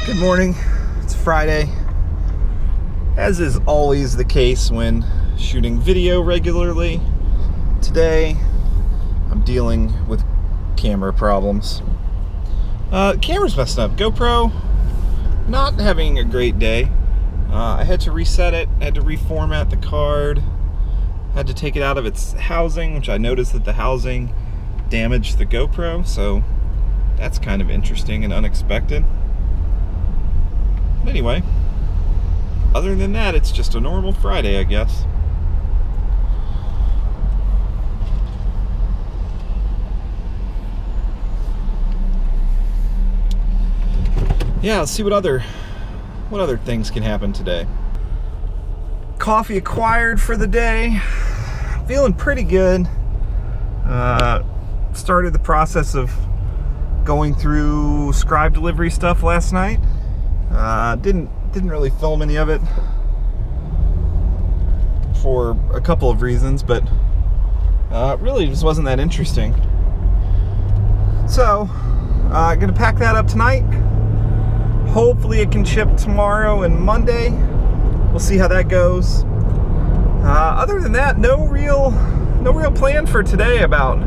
Good morning. It's Friday. As is always the case when shooting video regularly, today I'm dealing with camera problems. Camera's messed up. GoPro, not having a great day. I had to reset it, had to reformat the card, had to take it out of its housing, which I noticed that the housing damaged the GoPro, so that's kind of interesting and unexpected. Anyway, other than that, it's just a normal Friday, I guess. Yeah, let's see what other things can happen today. Coffee acquired for the day. Feeling pretty good. Started the process of going through scribe delivery stuff last night. Didn't really film any of it for a couple of reasons, but really just wasn't that interesting. So, gonna pack that up tonight. Hopefully it can ship tomorrow and Monday. We'll see how that goes. Other than that, no real plan for today about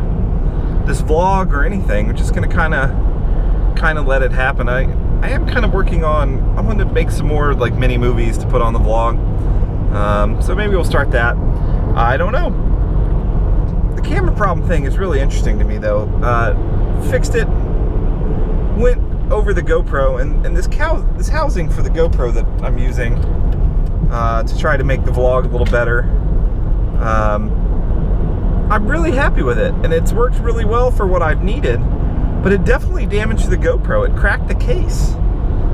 this vlog or anything. We're just gonna kind of let it happen. I am kind of working on, I want to make some more like mini movies to put on the vlog. So maybe we'll start that. I don't know. The camera problem thing is really interesting to me though. Fixed it, went over the GoPro, and this housing for the GoPro that I'm using to try to make the vlog a little better. I'm really happy with it, and it's worked really well for what I've needed, but it definitely damaged the GoPro. It cracked the case,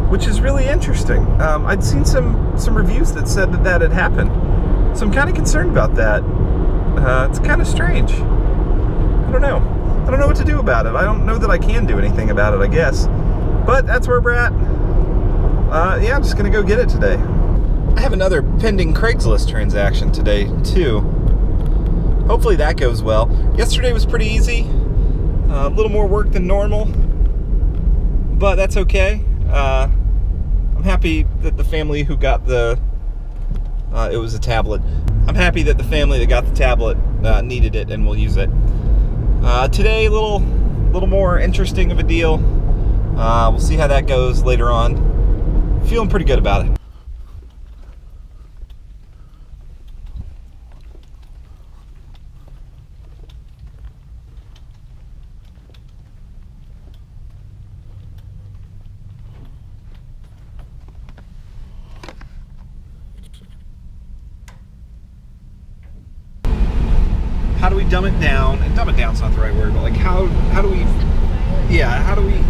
which is really interesting. I'd seen some reviews that said that had happened, so I'm kind of concerned about that. It's kind of strange. I don't know what to do about it. I don't know that I can do anything about it, I guess. But that's where we're at. Yeah, I'm just gonna go get it today. I have another pending Craigslist transaction today, too. Hopefully that goes well. Yesterday was pretty easy. A little more work than normal, but that's okay. I'm happy that the family who got the, it was a tablet. I'm happy that the family that got the tablet needed it and will use it. Today, a little more interesting of a deal. We'll see how that goes later on. Feeling pretty good about it. How do we dumb it down? And dumb it down's not the right word, but like how do we, yeah, how do we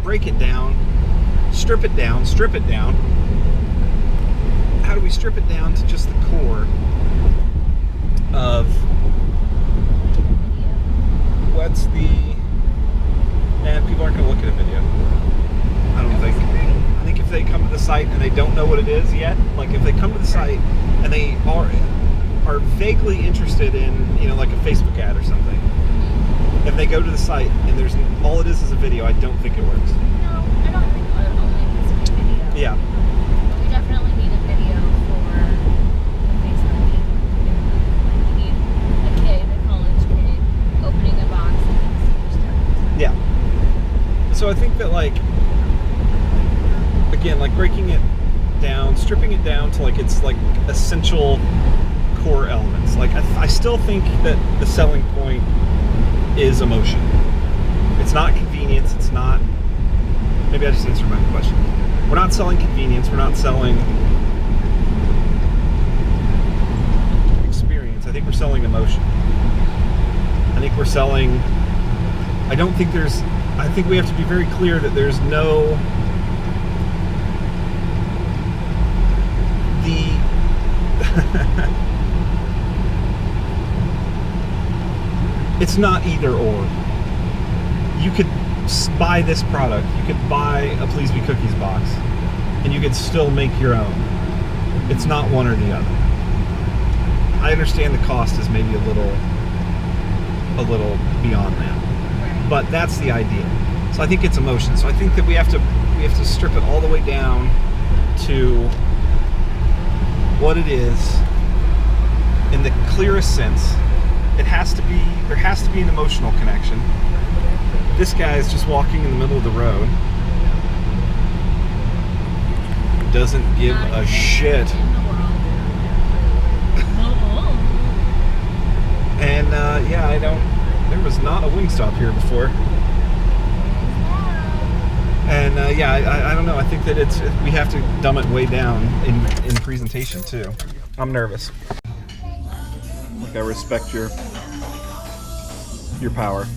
break it down, strip it down? How do we strip it down to just the core of what's the, and people aren't going to look at a video. I don't think. I think if they come to the site and they don't know what it is yet, like if they come to the site and they are vaguely interested in, you know, like a Facebook ad or something, if they go to the site and there's all it is a video, I don't think it works. No, I don't think it only needs to be video. Yeah. We definitely need a video for the Facebook feed. Like we need a kid, a college kid, opening a box and stuff. Yeah. So I think that, like, again, like breaking it down, stripping it down to like its like essential core elements. Like I still think that the selling point is emotion. It's not convenience. It's not, maybe I just answered my own question. We're not selling convenience. We're not selling experience. I think we're selling emotion. I think we're selling, I think we have to be very clear that there's no, it's not either or. You could buy this product, you could buy a Please Be Cookies box, and you could still make your own. It's not one or the other. I understand the cost is maybe a little beyond that, but that's the idea. It's So I think it's emotion. So I think that we have to strip it all the way down to what it is in the clearest sense. There has to be an emotional connection. This guy is just walking in the middle of the road. Doesn't give a shit. And yeah, there was not a Wingstop here before. And yeah, I don't know. I think that we have to dumb it way down in presentation too. I'm nervous. Like, I respect your power.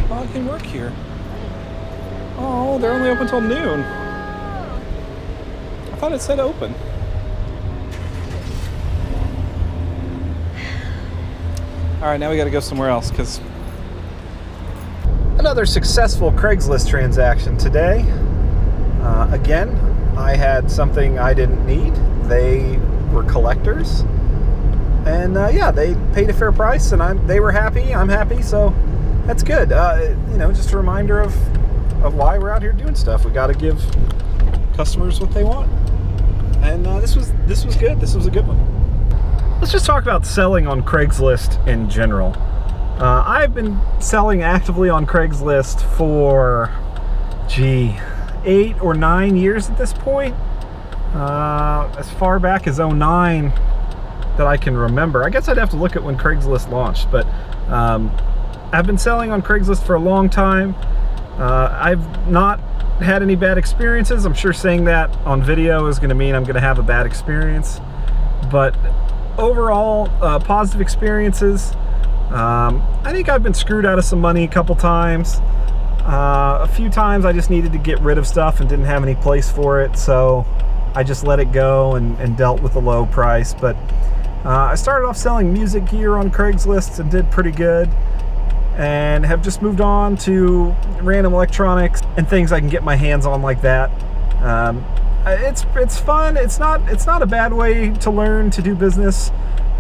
Oh, it can work here. Oh, they're only open till noon. I thought it said open. All right, now we got to go somewhere else because another successful Craigslist transaction today. Again, I had something I didn't need. They were collectors, and yeah, they paid a fair price, and they were happy. I'm happy, so that's good. You know, just a reminder of why we're out here doing stuff. We got to give customers what they want, and this was good. This was a good one. Let's just talk about selling on Craigslist in general. I've been selling actively on Craigslist for, 8 or 9 years at this point. As far back as 2009 that I can remember. I guess I'd have to look at when Craigslist launched, but I've been selling on Craigslist for a long time. I've not had any bad experiences. I'm sure saying that on video is going to mean I'm going to have a bad experience, but overall, positive experiences. I think I've been screwed out of some money a couple times. A few times I just needed to get rid of stuff and didn't have any place for it, so I just let it go and dealt with a low price. But I started off selling music gear on Craigslist and did pretty good, and have just moved on to random electronics and things I can get my hands on like that. It's fun. It's not a bad way to learn to do business.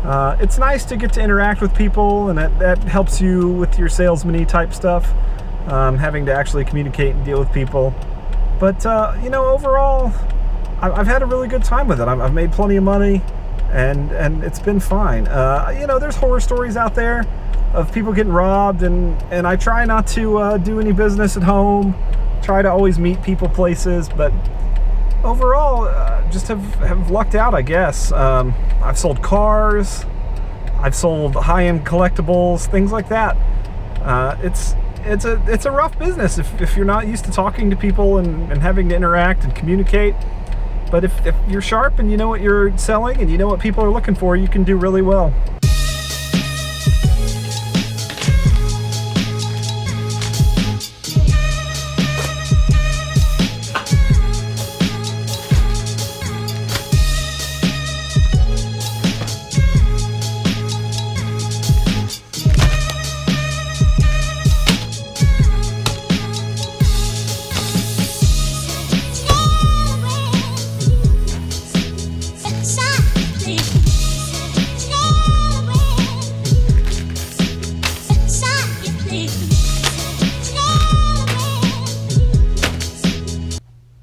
It's nice to get to interact with people, and that helps you with your salesman-y type stuff, having to actually communicate and deal with people. But you know, overall, I've had a really good time with it. I've made plenty of money, and it's been fine. You know, there's horror stories out there of people getting robbed, and I try not to do any business at home. Try to always meet people places, but overall, just have lucked out, I guess. I've sold cars, I've sold high-end collectibles, things like that. It's a rough business if you're not used to talking to people and having to interact and communicate. But if you're sharp and you know what you're selling and you know what people are looking for, you can do really well.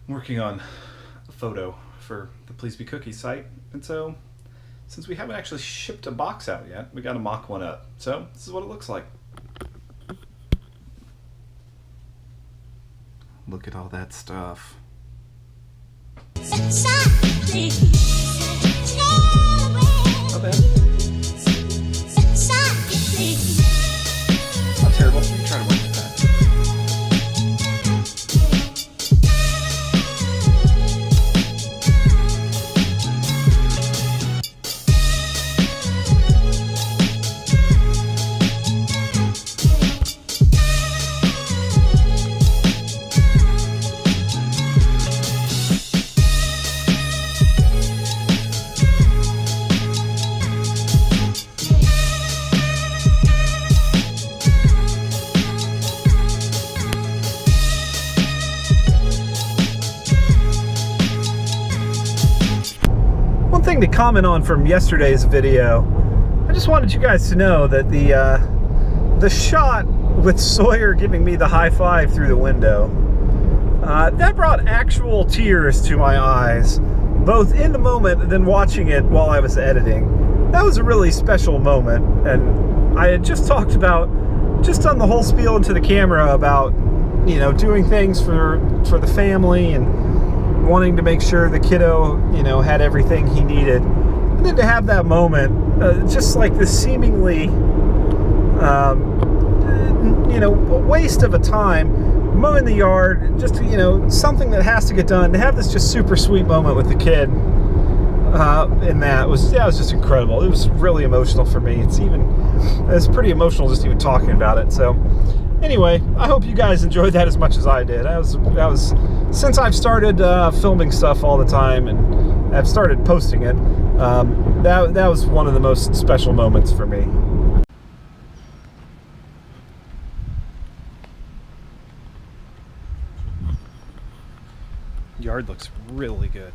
Working on a photo for the Please Be Cookie site, and so since we haven't actually shipped a box out yet, we got to mock one up. So this is what it looks like. Look at all that stuff. Not bad. Not terrible. We can try to work with that. thing to comment on from yesterday's video, I just wanted you guys to know that the shot with Sawyer giving me the high five through the window, that brought actual tears to my eyes, both in the moment and then watching it while I was editing. That was a really special moment, and I had just talked about, just done the whole spiel into the camera about, you know, doing things for the family and wanting to make sure the kiddo, you know, had everything he needed. And then to have that moment, just like this seemingly, you know, waste of a time, mowing the yard, just, you know, something that has to get done, to have this just super sweet moment with the kid in that was, yeah, it was just incredible. It was really emotional for me. It's pretty emotional just even talking about it. So anyway, I hope you guys enjoyed that as much as I did. That was since I've started filming stuff all the time and I've started posting it, that was one of the most special moments for me. Yard looks really good.